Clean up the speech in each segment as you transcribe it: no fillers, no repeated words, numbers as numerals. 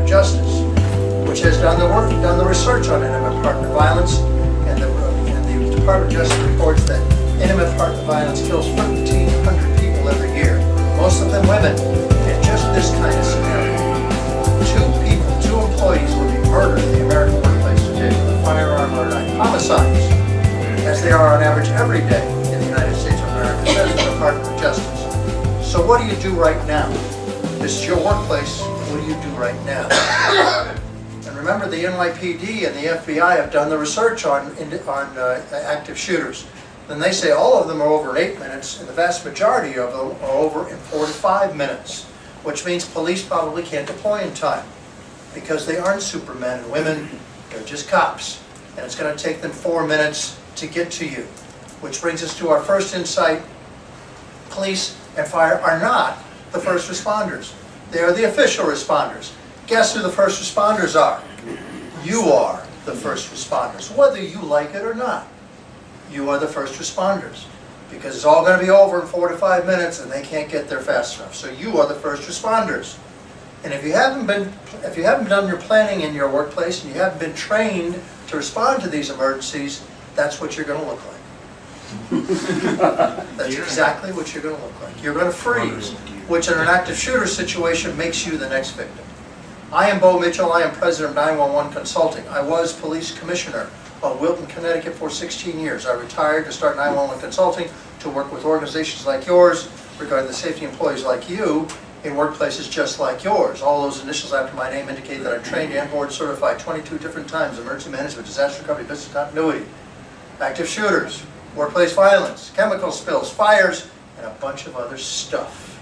of Justice, which has done the research on intimate partner violence, and the Department of Justice reports that intimate partner violence kills 1,500 people every year, most of them women. In just this kind of scenario, two employees will be murdered in the American workplace today with a firearm or a knife. Homicides, as they are on average every day in the United States of America, says the Department of Justice. So what do you do right now? This is your workplace. What do you do right now? And remember, the NYPD and the FBI have done the research on active shooters. Then they say all of them are over in 8 minutes, and the vast majority of them are over in 4 to 5 minutes, which means police probably can't deploy in time because they aren't supermen and women, they're just cops. And it's going to take them 4 minutes to get to you. Which brings us to our first insight. Police and fire are not the first responders. They are the official responders. Guess who the first responders are? You are the first responders, whether you like it or not. You are the first responders, because it's all going to be over in 4 to 5 minutes and they can't get there fast enough. So you are the first responders. And if you haven't done your planning in your workplace and you haven't been trained to respond to these emergencies, that's what you're going to look like. That's exactly what you're going to look like. You're going to freeze, which in an active shooter situation makes you the next victim. I am Bo Mitchell. I am president of 911 Consulting. I was police commissioner of Wilton, Connecticut for 16 years. I retired to start 911 Consulting to work with organizations like yours regarding the safety employees like you in workplaces just like yours. All those initials after my name indicate that I've trained and board certified 22 different times: emergency management, disaster recovery, business continuity, active shooters, workplace violence, chemical spills, fires, and a bunch of other stuff,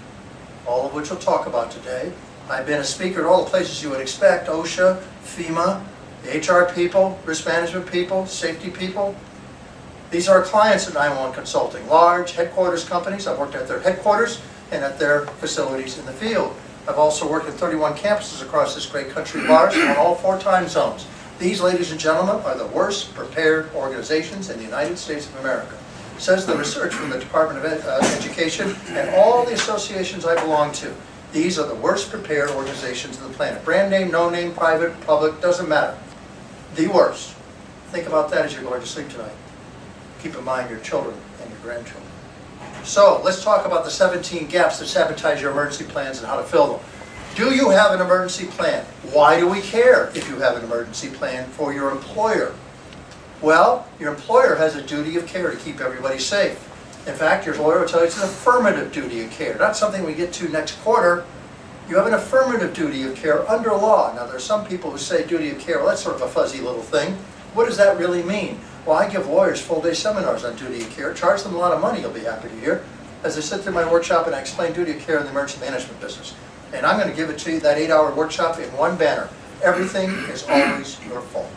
all of which we'll talk about today. I've been a speaker at all the places you would expect: OSHA, FEMA, the HR people, risk management people, safety people. These are clients of 911 Consulting, large headquarters companies. I've worked at their headquarters and at their facilities in the field. I've also worked at 31 campuses across this great country of ours in all 4 time zones. These, ladies and gentlemen, are the worst prepared organizations in the United States of America, says the research from the Department of Education and all the associations I belong to. These are the worst prepared organizations on the planet. Brand name, no name, private, public, doesn't matter. The worst. Think about that as you're going to sleep tonight. Keep in mind your children and your grandchildren. So let's talk about the 17 gaps that sabotage your emergency plans and how to fill them. Do you have an emergency plan? Why do we care if you have an emergency plan for your employer? Well, your employer has a duty of care to keep everybody safe. In fact, your lawyer will tell you it's an affirmative duty of care, not something we get to next quarter. You have an affirmative duty of care under law. Now, there are some people who say duty of care, well, that's sort of a fuzzy little thing. What does that really mean? Well, I give lawyers full-day seminars on duty of care, charge them a lot of money, you'll be happy to hear, as I sit through my workshop and I explain duty of care in the emergency management business. And I'm going to give it to you, that 8-hour workshop, in one banner. Everything is always your fault.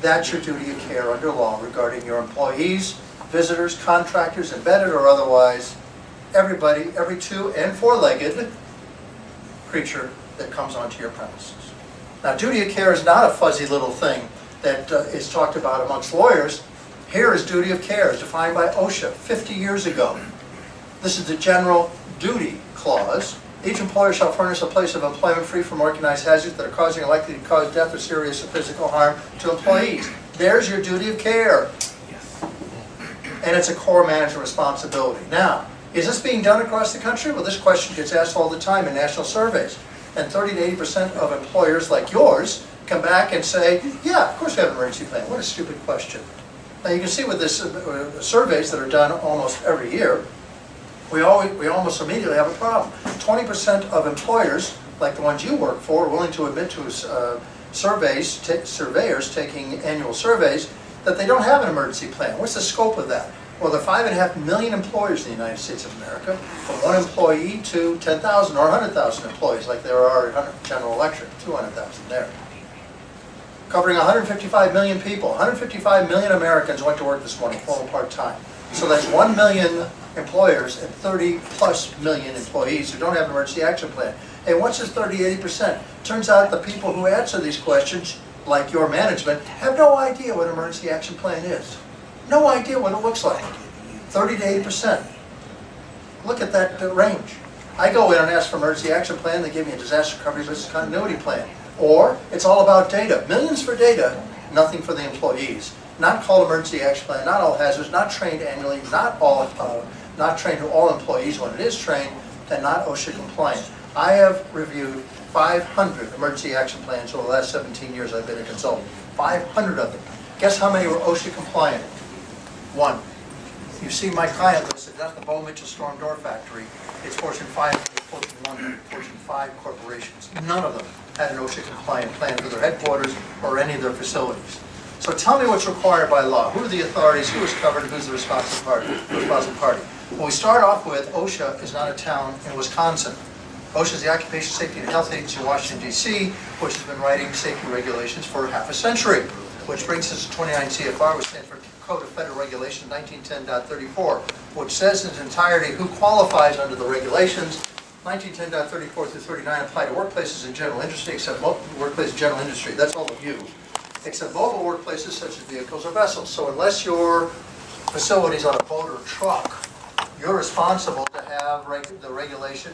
That's your duty of care under law regarding your employees, visitors, contractors, embedded or otherwise, everybody, every 2- and 4-legged creature that comes onto your premises. Now, duty of care is not a fuzzy little thing that is talked about amongst lawyers. Here is duty of care, as defined by OSHA 50 years ago. This is the general duty clause. Each employer shall furnish a place of employment free from organized hazards that are causing or likely to cause death or serious physical harm to employees. There's your duty of care. And it's a core management responsibility. Now, is this being done across the country? Well, this question gets asked all the time in national surveys. And 30 to 80% of employers like yours come back and say, yeah, of course we have an emergency plan. What a stupid question. Now you can see with this surveys that are done almost every year, we almost immediately have a problem. 20% of employers, like the ones you work for, are willing to admit to surveyors taking annual surveys that they don't have an emergency plan. What's the scope of that? Well, there are 5.5 million employers in the United States of America, from 1 employee to 10,000 or 100,000 employees, like there are at General Electric, 200,000 there. Covering 155 million people. 155 million Americans went to work this morning, full and part-time. So that's 1 million employers and 30+ million employees who don't have an emergency action plan. And what's this 30-80%? Turns out the people who answer these questions, like your management, have no idea what an emergency action plan is. No idea what it looks like. 30 to 80%. Look at that range. I go in and ask for emergency action plan, they give me a disaster recovery business continuity plan. Or it's all about data. Millions for data, nothing for the employees. Not called emergency action plan, not all hazards, not trained annually, not trained to all employees when it is trained, and not OSHA compliant. I have reviewed 500 emergency action plans over the last 17 years I've been a consultant. 500 of them. Guess how many were OSHA compliant? One. You see my client list, that's the Bo Mitchell Storm Door Factory. It's Fortune 500, Fortune 100, Fortune 5 corporations. None of them had an OSHA compliant plan for their headquarters or any of their facilities. So tell me what's required by law. Who are the authorities? Who is covered? Who's the responsible party? Well, we start off with OSHA is not a town in Wisconsin. OSHA is the Occupational Safety and Health Agency in Washington, D.C., which has been writing safety regulations for half a century, which brings us to 29 CFR, which stands for Code of Federal Regulations 1910.34, which says in its entirety who qualifies under the regulations. 1910.34 through 39 apply to workplaces in general industry, except workplace in general industry, that's all of you, except mobile workplaces such as vehicles or vessels. So unless your facility is on a boat or truck, you're responsible to have the regulation,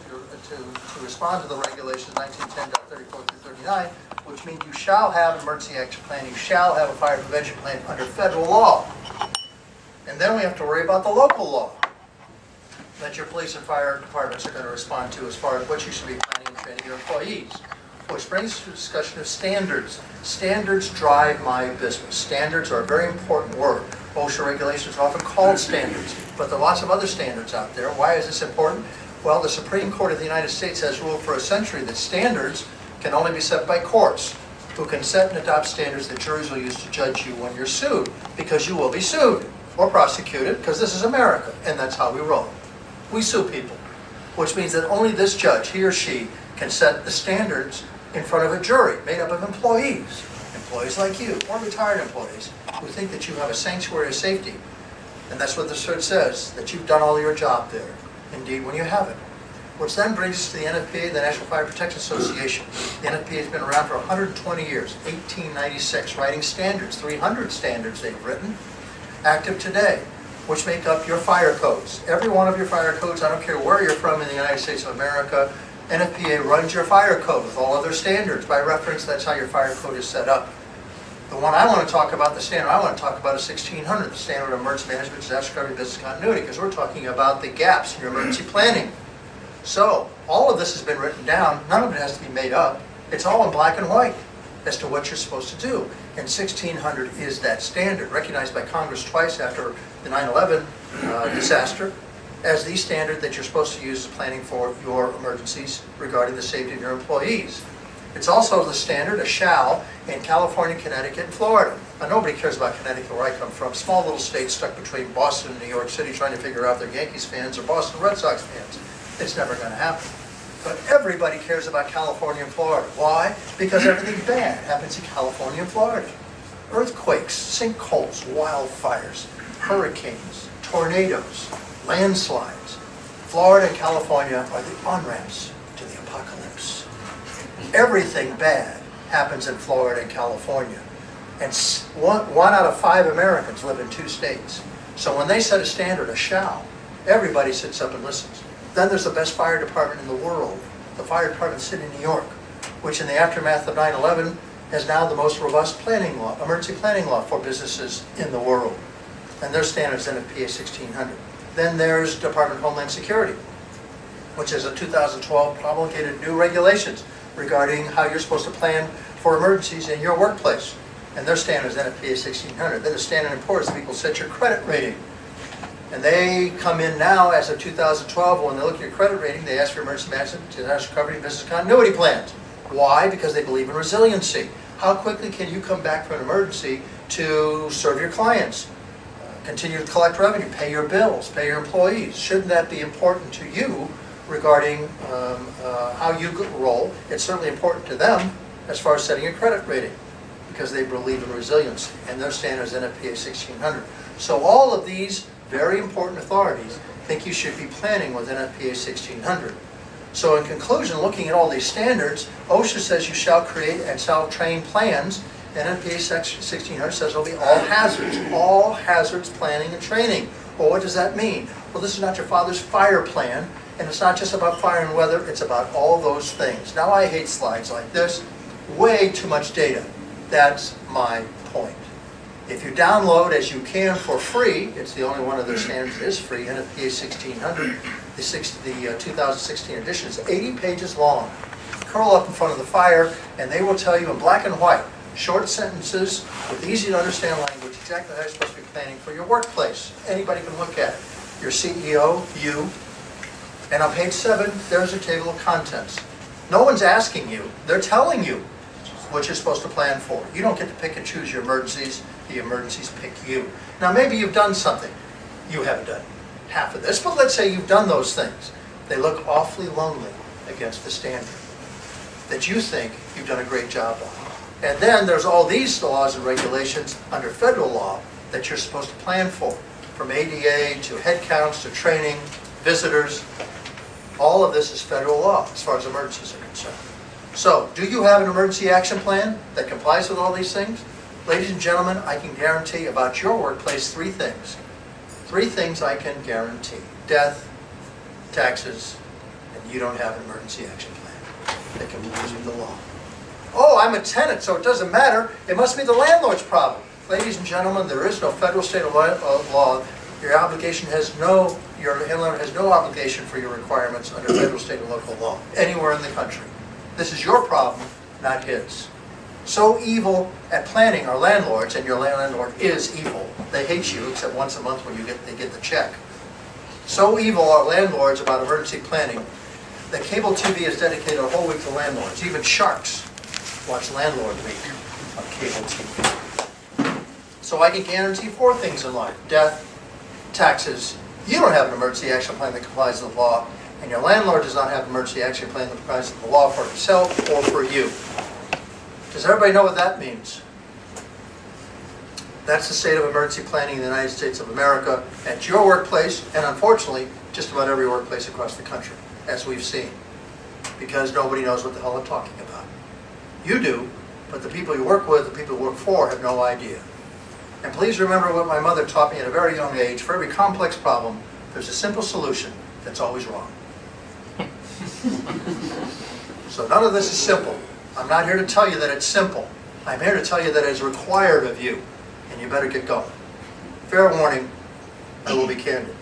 to respond to the regulations 1910.34 through 39, which means you shall have an emergency action plan, you shall have a fire prevention plan under federal law. And then we have to worry about the local law that your police and fire departments are going to respond to as far as what you should be planning and training your employees. Which brings us to a discussion of standards. Standards drive my business. Standards are a very important word. OSHA regulations are often called standards, but there are lots of other standards out there. Why is this important? Well, the Supreme Court of the United States has ruled for a century that standards can only be set by courts, who can set and adopt standards that juries will use to judge you when you're sued, because you will be sued or prosecuted, because this is America, and that's how we roll. We sue people, which means that only this judge, he or she, can set the standards in front of a jury made up of employees like you, or retired employees, who think that you have a sanctuary of safety. And that's what the cert says, that you've done all your job there, indeed, when you haven't. Which then brings us to the NFPA, the National Fire Protection Association. The NFPA has been around for 120 years, 1896, writing standards, 300 standards they've written, active today, which make up your fire codes. Every one of your fire codes, I don't care where you're from in the United States of America, NFPA runs your fire code with all other standards. By reference, that's how your fire code is set up. The one I want to talk about, the standard I want to talk about is 1600, the Standard of Emergency Management, Disaster Recovery, Business Continuity, because we're talking about the gaps in your emergency planning. So, all of this has been written down. None of it has to be made up. It's all in black and white as to what you're supposed to do. And 1600 is that standard, recognized by Congress twice after the 9/11 disaster, as the standard that you're supposed to use as planning for your emergencies regarding the safety of your employees. It's also the standard, a shall, in California, Connecticut, and Florida. Now, nobody cares about Connecticut, where I come from. Small little state stuck between Boston and New York City, trying to figure out if they're Yankees fans or Boston Red Sox fans. It's never going to happen. But everybody cares about California and Florida. Why? Because everything bad happens in California and Florida. Earthquakes, sinkholes, wildfires, hurricanes, tornadoes, landslides. Florida and California are the on-ramps to the apocalypse. Everything bad happens in Florida and California. And one out of 5 Americans live in 2 states. So when they set a standard, a shall, everybody sits up and listens. Then there's the best fire department in the world, the fire department in the city of New York, which in the aftermath of 9/11 has now the most robust planning law, emergency planning law for businesses in the world. And their standard is NFPA 1600. Then there's Department of Homeland Security, which is a 2012 promulgated new regulations regarding how you're supposed to plan for emergencies in your workplace. And their standard is NFPA 1600. Then the Standard & Poor's, people set your credit rating. And they come in now as of 2012, when they look at your credit rating, they ask for emergency management, disaster recovery, and business continuity plans. Why? Because they believe in resiliency. How quickly can you come back from an emergency to serve your clients, continue to collect revenue, pay your bills, pay your employees? Shouldn't that be important to you regarding how you roll? It's certainly important to them as far as setting a credit rating, because they believe in resiliency, and their standard is NFPA 1600. So all of these very important authorities think you should be planning with NFPA 1600. So in conclusion, looking at all these standards, OSHA says you shall create and shall train plans. NFPA 1600 says it'll be all hazards planning and training. Well, what does that mean? Well, this is not your father's fire plan, and it's not just about fire and weather, it's about all those things. Now, I hate slides like this, way too much data. That's my point. If you download, as you can for free, it's the only one of their standards that is free, NFPA 1600, the 2016 edition is 80 pages long. Curl up in front of the fire, and they will tell you in black and white, short sentences with easy to understand language, exactly how you're supposed to be planning for your workplace. Anybody can look at it. Your CEO, you, and on page 7, there's a table of contents. No one's asking you, they're telling you what you're supposed to plan for. You don't get to pick and choose your emergencies, the emergencies pick you. Now maybe you've done something. You haven't done half of this, but let's say you've done those things. They look awfully lonely against the standard that you think you've done a great job on. And then there's all these laws and regulations under federal law that you're supposed to plan for, from ADA to head counts to training, visitors. All of this is federal law as far as emergencies are concerned. So, do you have an emergency action plan that complies with all these things? Ladies and gentlemen, I can guarantee about your workplace 3 things. 3 things I can guarantee. Death, taxes, and you don't have an emergency action plan that complies with the law. Oh, I'm a tenant, so it doesn't matter. It must be the landlord's problem. Ladies and gentlemen, there is no federal, state, or law. Your landlord has no obligation for your requirements under federal, state, or local law anywhere in the country. This is your problem, not his. So evil at planning are landlords, and your landlord is evil. They hate you except once a month when they get the check. So evil are landlords about emergency planning that cable TV has dedicated a whole week to landlords. Even sharks watch Landlord Week on cable TV. So I can guarantee 4 things in life: death, taxes. You don't have an emergency action plan that complies with the law, and your landlord does not have an emergency action plan that complies with the law for himself or for you. Does everybody know what that means? That's the state of emergency planning in the United States of America at your workplace, and unfortunately, just about every workplace across the country, as we've seen, because nobody knows what the hell I'm talking about. You do, but the people you work with, the people you work for, have no idea. And please remember what my mother taught me at a very young age. For every complex problem, there's a simple solution that's always wrong. So none of this is simple. I'm not here to tell you that it's simple. I'm here to tell you that it's required of you, and you better get going. Fair warning, I will be candid.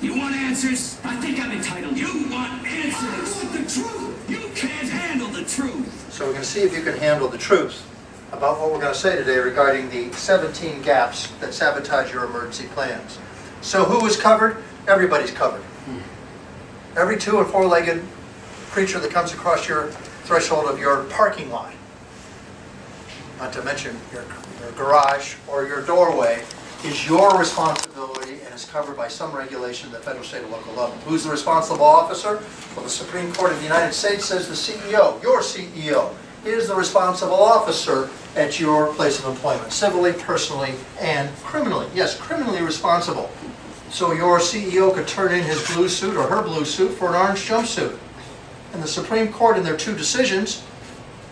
You want answers? I think I'm entitled. You want answers? I want the truth. You can't handle the truth. So we're going to see if you can handle the truth about what we're going to say today regarding the 17 gaps that sabotage your emergency plans. So who is covered? Everybody's covered. Every 2- and 4-legged creature that comes across your threshold of your parking lot, not to mention your garage or your doorway, is your responsibility and is covered by some regulation at the federal, state, or local level. Who's the responsible officer? Well, the Supreme Court of the United States says the CEO, your CEO, is the responsible officer at your place of employment, civilly, personally, and criminally. Yes, criminally responsible. So your CEO could turn in his blue suit or her blue suit for an orange jumpsuit. And the Supreme Court, in their 2 decisions,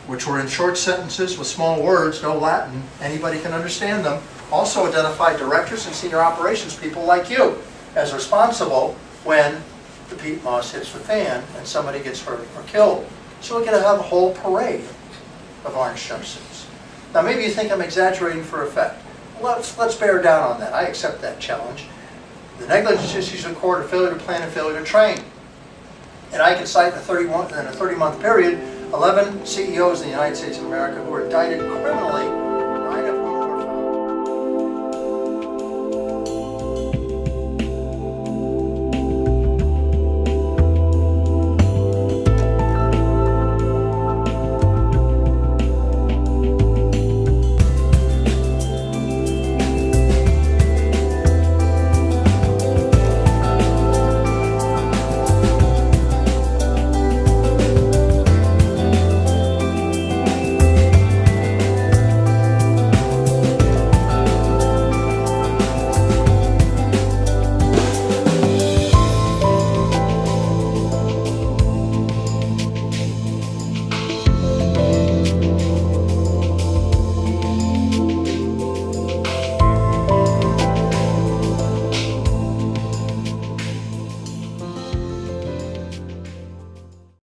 which were in short sentences with small words, no Latin, anybody can understand them, also identified directors and senior operations people like you as responsible when the peat moss hits the fan and somebody gets hurt or killed. So we're going to have a whole parade of orange jumpsuits. Now maybe you think I'm exaggerating for effect. Let's bear down on that. I accept that challenge. The negligence issues in court are failure to plan and failure to train. And I can cite in a 30-month period 11 CEOs in the United States of America who were indicted criminally